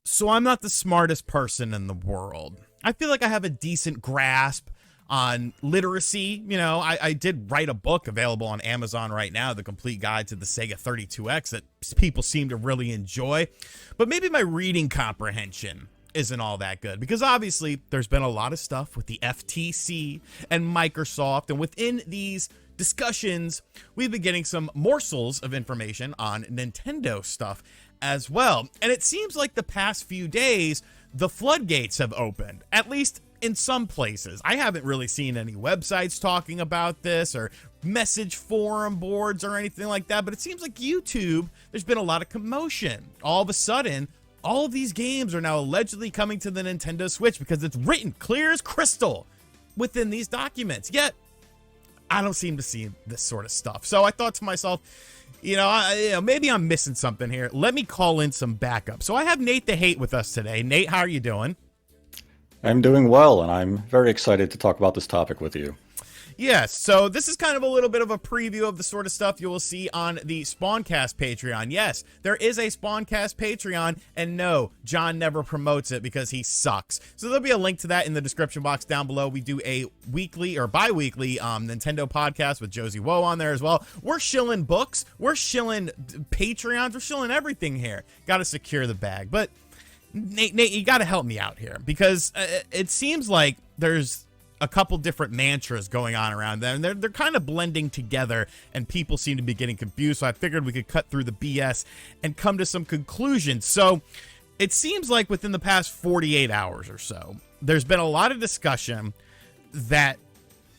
So I'm not the smartest person in the world. I feel like I have a decent grasp on literacy. I did write a book available on Amazon right now, The Complete Guide to the Sega 32X, that people seem to really enjoy. But maybe my reading comprehension isn't all that good, because obviously there's been a lot of stuff with the FTC and Microsoft, and within these discussions, we've been getting some morsels of information on Nintendo stuff as well. And it seems like the past few days, the floodgates have opened, at least in some places. I haven't really seen any websites talking about this or message forum boards or anything like that, but it seems like YouTube, there's been a lot of commotion. All of a sudden, all of these games are now allegedly coming to the Nintendo Switch because it's written clear as crystal within these documents. Yet, I don't seem to see this sort of stuff. So I thought to myself, maybe I'm missing something here. Let me call in some backup. So I have Nate the Hate with us today. Nate, how are you doing? I'm doing well, and I'm very excited to talk about this topic with you. Yes, so this is kind of a little bit of a preview of the sort of stuff you will see on the Spawncast Patreon. Yes, there is a Spawncast Patreon, and no, John never promotes it because he sucks. So there'll be a link to that in the description box down below. We do a weekly or bi-weekly Nintendo podcast with Josie Woe on there as well. We're shilling books, we're shilling Patreons, we're shilling everything here. Got to secure the bag. But Nate, you got to help me out here, because it seems like there's a couple different mantras going on around there, and they're kind of blending together, and people seem to be getting confused. So I figured we could cut through the BS and come to some conclusions. So it seems like within the past 48 hours or so, there's been a lot of discussion that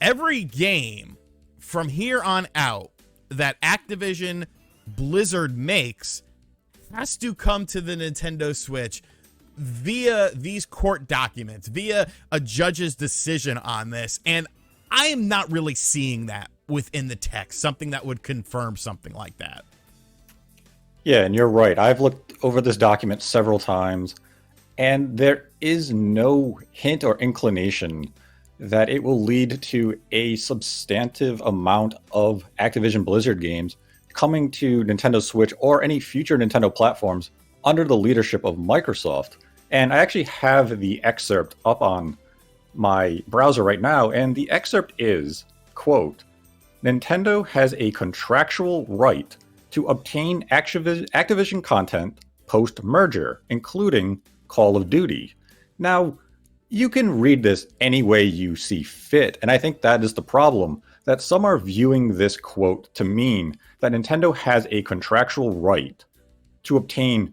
every game from here on out that Activision Blizzard makes has to come to the Nintendo Switch via these court documents, via a judge's decision on this. And I am not really seeing that within the text, something that would confirm something like that. Yeah, and you're right. I've looked over this document several times, and there is no hint or inclination that it will lead to a substantive amount of Activision Blizzard games coming to Nintendo Switch or any future Nintendo platforms under the leadership of Microsoft. And I actually have the excerpt up on my browser right now, and the excerpt is, quote, Nintendo has a contractual right to obtain Activision content post-merger, including Call of Duty. Now, you can read this any way you see fit, and I think that is the problem, that some are viewing this quote to mean that Nintendo has a contractual right to obtain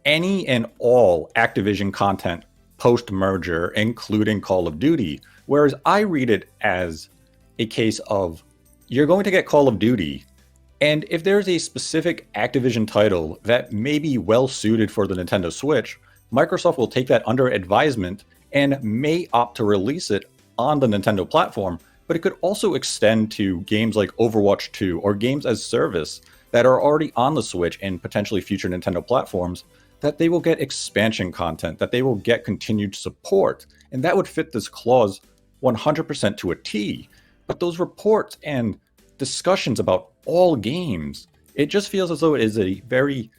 any and all Activision content post-merger, including Call of Duty, whereas I read it as a case of you're going to get Call of Duty, and if there's a specific Activision title that may be well suited for the Nintendo Switch, Microsoft will take that under advisement and may opt to release it on the Nintendo platform, but it could also extend to games like Overwatch 2 or games as service that are already on the Switch and potentially future Nintendo platforms, that they will get expansion content, that they will get continued support. And that would fit this clause 100% to a T. But those reports and discussions about all games, it just feels as though it is a very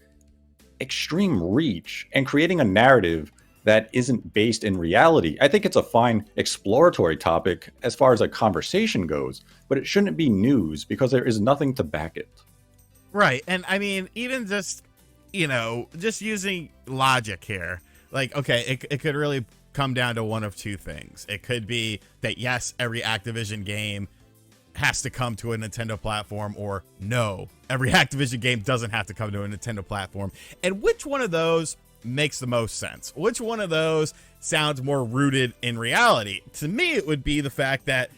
extreme reach and creating a narrative that isn't based in reality. I think it's a fine exploratory topic as far as a conversation goes, but it shouldn't be news because there is nothing to back it. Right. And I mean, even just using logic here, like, okay, it could really come down to one of two things. It could be that, yes, every Activision game has to come to a Nintendo platform, or no, every Activision game doesn't have to come to a Nintendo platform. And which one of those makes the most sense? Which one of those sounds more rooted in reality? To me, it would be the fact that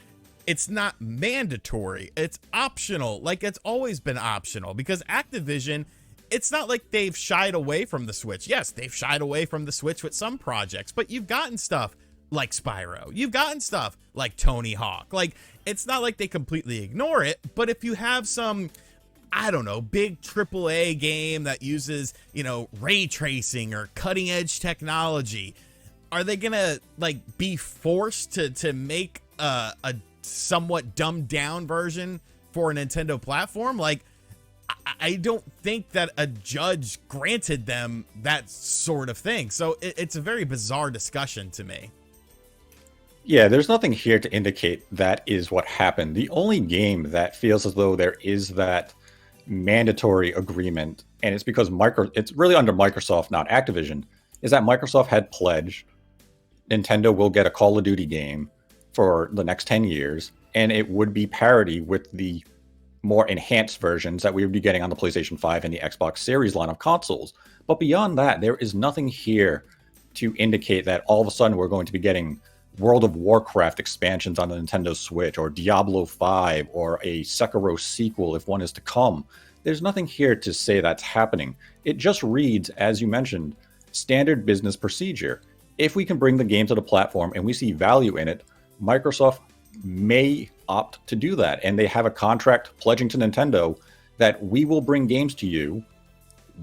it's not mandatory. It's optional, like it's always been optional, because Activision, it's not like they've shied away from the Switch. Yes, they've shied away from the Switch with some projects, but you've gotten stuff like Spyro. You've gotten stuff like Tony Hawk. Like, it's not like they completely ignore it, but if you have some, I don't know, big AAA game that uses, ray tracing or cutting edge technology, are they gonna be forced to make a somewhat dumbed down version for a Nintendo platform? Like, I don't think that a judge granted them that sort of thing. So it's a very bizarre discussion to me. Yeah, there's nothing here to indicate that is what happened. The only game that feels as though there is that mandatory agreement, and it's because it's really under Microsoft, not Activision, is that Microsoft had pledged Nintendo will get a Call of Duty game for the next 10 years, and it would be parity with the more enhanced versions that we would be getting on the PlayStation 5 and the Xbox Series line of consoles. But beyond that, there is nothing here to indicate that all of a sudden we're going to be getting World of Warcraft expansions on the Nintendo Switch, or Diablo 5, or a Sekiro sequel if one is to come. There's nothing here to say that's happening. It just reads, as you mentioned, standard business procedure. If we can bring the game to the platform and we see value in it, Microsoft may opt to do that. And they have a contract pledging to Nintendo that we will bring games to you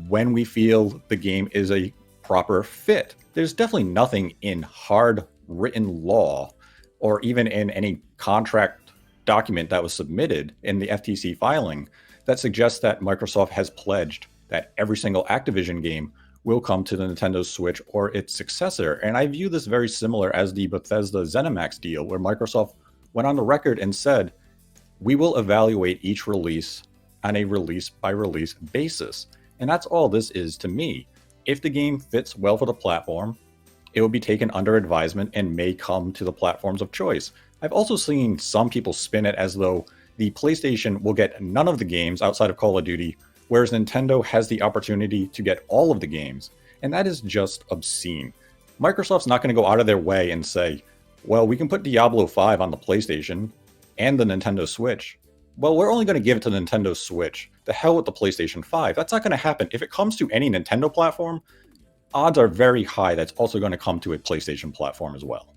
when we feel the game is a proper fit. There's definitely nothing in hard written law or even in any contract document that was submitted in the FTC filing that suggests that Microsoft has pledged that every single Activision game will come to the Nintendo Switch or its successor. And I view this very similar as the Bethesda ZeniMax deal, where Microsoft went on the record and said, we will evaluate each release on a release by release basis. And that's all this is to me. If the game fits well for the platform, it will be taken under advisement and may come to the platforms of choice. I've also seen some people spin it as though the PlayStation will get none of the games outside of Call of Duty, whereas Nintendo has the opportunity to get all of the games. And that is just obscene. Microsoft's not going to go out of their way and say, well, we can put Diablo 5 on the PlayStation and the Nintendo Switch. Well, we're only going to give it to the Nintendo Switch. The hell with the PlayStation 5. That's not going to happen. If it comes to any Nintendo platform, odds are very high that's also going to come to a PlayStation platform as well.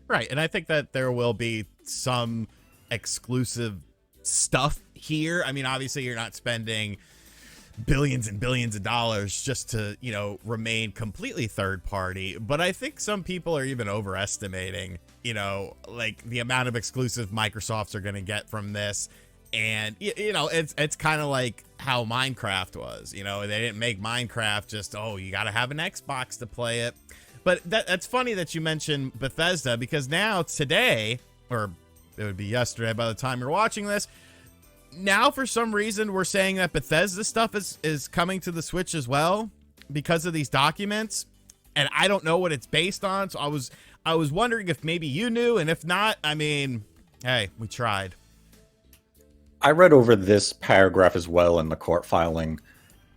Right, and I think that there will be some exclusive stuff here. I mean, obviously you're not spending billions and billions of dollars just to, remain completely third party. But I think some people are even overestimating, like the amount of exclusive Microsofts are going to get from this. And, it's kind of like how Minecraft was, they didn't make Minecraft just, you got to have an Xbox to play it. But that's funny that you mentioned Bethesda, because now today, or it would be yesterday by the time you're watching this, now for some reason we're saying that Bethesda stuff is coming to the Switch as well because of these documents, and I don't know what it's based on. So I was wondering if maybe you knew, and if not, I mean, hey, we tried. I read over this paragraph as well in the court filing,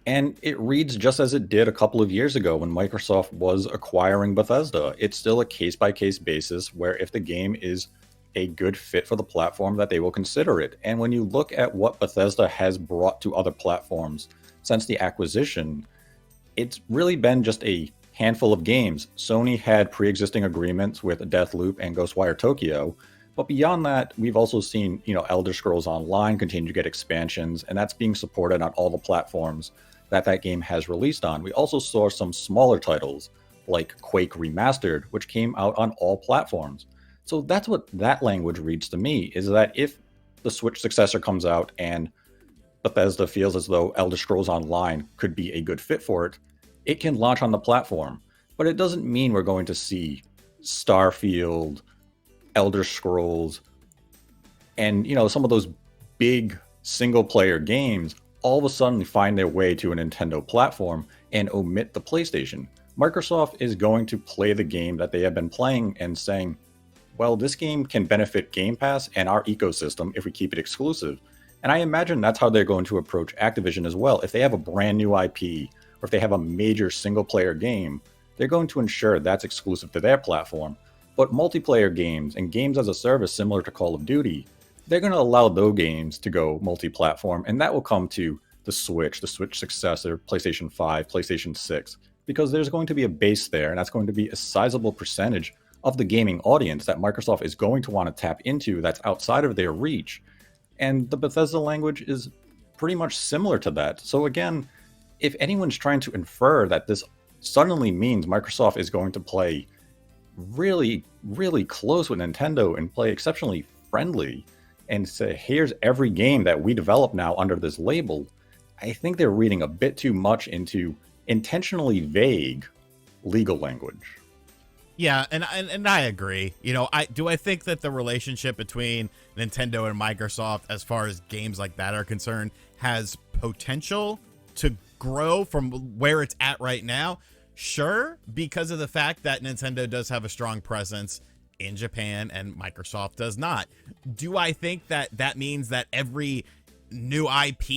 and it reads just as it did a couple of years ago when Microsoft was acquiring Bethesda. It's still a case-by-case basis where if the game is a good fit for the platform, that they will consider it. And when you look at what Bethesda has brought to other platforms since the acquisition, it's really been just a handful of games. Sony had pre-existing agreements with Deathloop and Ghostwire Tokyo, but beyond that, we've also seen, Elder Scrolls Online continue to get expansions, and that's being supported on all the platforms that game has released on. We also saw some smaller titles like Quake Remastered, which came out on all platforms. So that's what that language reads to me, is that if the Switch successor comes out and Bethesda feels as though Elder Scrolls Online could be a good fit for it, it can launch on the platform. But it doesn't mean we're going to see Starfield, Elder Scrolls, and some of those big single-player games all of a sudden find their way to a Nintendo platform and omit the PlayStation. Microsoft is going to play the game that they have been playing and saying, well, this game can benefit Game Pass and our ecosystem if we keep it exclusive. And I imagine that's how they're going to approach Activision as well. If they have a brand new IP, or if they have a major single-player game, they're going to ensure that's exclusive to their platform. But multiplayer games and games as a service similar to Call of Duty, they're going to allow those games to go multi-platform, and that will come to the Switch successor, PlayStation 5, PlayStation 6, because there's going to be a base there, and that's going to be a sizable percentage of the gaming audience that Microsoft is going to want to tap into that's outside of their reach. And the Bethesda language is pretty much similar to that. So again, if anyone's trying to infer that this suddenly means Microsoft is going to play really, really close with Nintendo and play exceptionally friendly and say, here's every game that we develop now under this label, I think they're reading a bit too much into intentionally vague legal language. Yeah, and I agree. You know, I think that the relationship between Nintendo and Microsoft, as far as games like that are concerned, has potential to grow from where it's at right now. Sure, because of the fact that Nintendo does have a strong presence in Japan and Microsoft does not. Do I think that that means that every new IP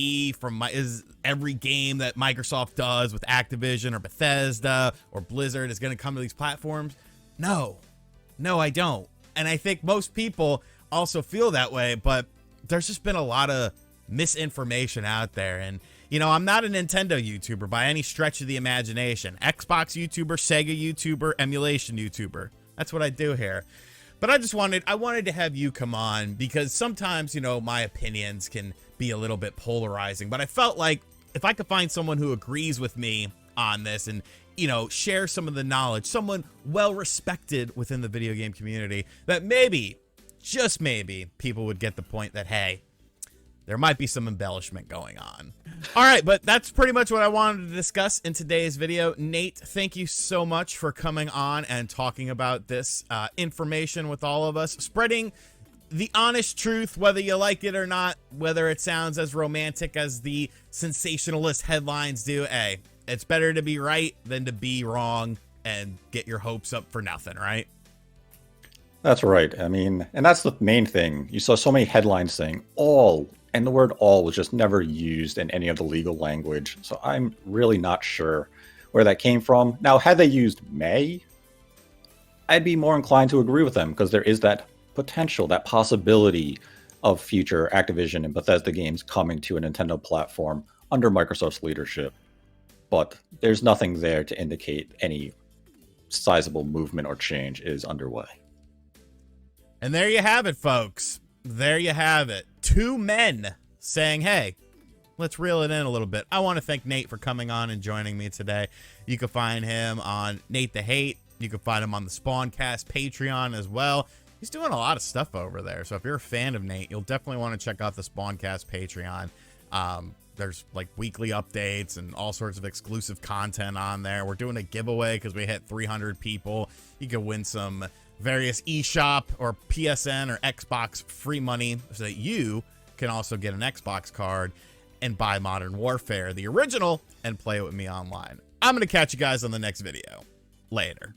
is every game that Microsoft does with Activision or Bethesda or Blizzard is going to come to these platforms? No, I don't. And I think most people also feel that way, but there's just been a lot of misinformation out there. And, you know, I'm not a Nintendo YouTuber by any stretch of the imagination. Xbox YouTuber, Sega YouTuber, emulation YouTuber. That's what I do here. But I wanted to have you come on because sometimes, you know, my opinions can be a little bit polarizing, but I felt like if I could find someone who agrees with me on this and, you know, share some of the knowledge, someone well respected within the video game community, that maybe, just maybe, people would get the point that, hey, there might be some embellishment going on. All right, but that's pretty much what I wanted to discuss in today's video. Nate, thank you so much for coming on and talking about this information with all of us, spreading the honest truth, whether you like it or not, whether it sounds as romantic as the sensationalist headlines do. Hey, it's better to be right than to be wrong and get your hopes up for nothing, right? That's right. I mean, and that's the main thing. You saw so many headlines saying all, and the word all was just never used in any of the legal language. So I'm really not sure where that came from. Now, had they used may, I'd be more inclined to agree with them because there is that potential, that possibility of future Activision and Bethesda games coming to a Nintendo platform under Microsoft's leadership. But there's nothing there to indicate any sizable movement or change is underway. And there you have it, folks. There you have it. Two men saying, hey, let's reel it in a little bit. I want to thank Nate for coming on and joining me today. You can find him on Nate the Hate. You can find him on the Spawncast Patreon as well. He's doing a lot of stuff over there. So if you're a fan of Nate, you'll definitely want to check out the Spawncast Patreon. There's like weekly updates and all sorts of exclusive content on there. We're doing a giveaway because we hit 300 people. You can win some various eShop or PSN or Xbox free money so that you can also get an Xbox card and buy Modern Warfare, the original, and play it with me online. I'm going to catch you guys on the next video. Later.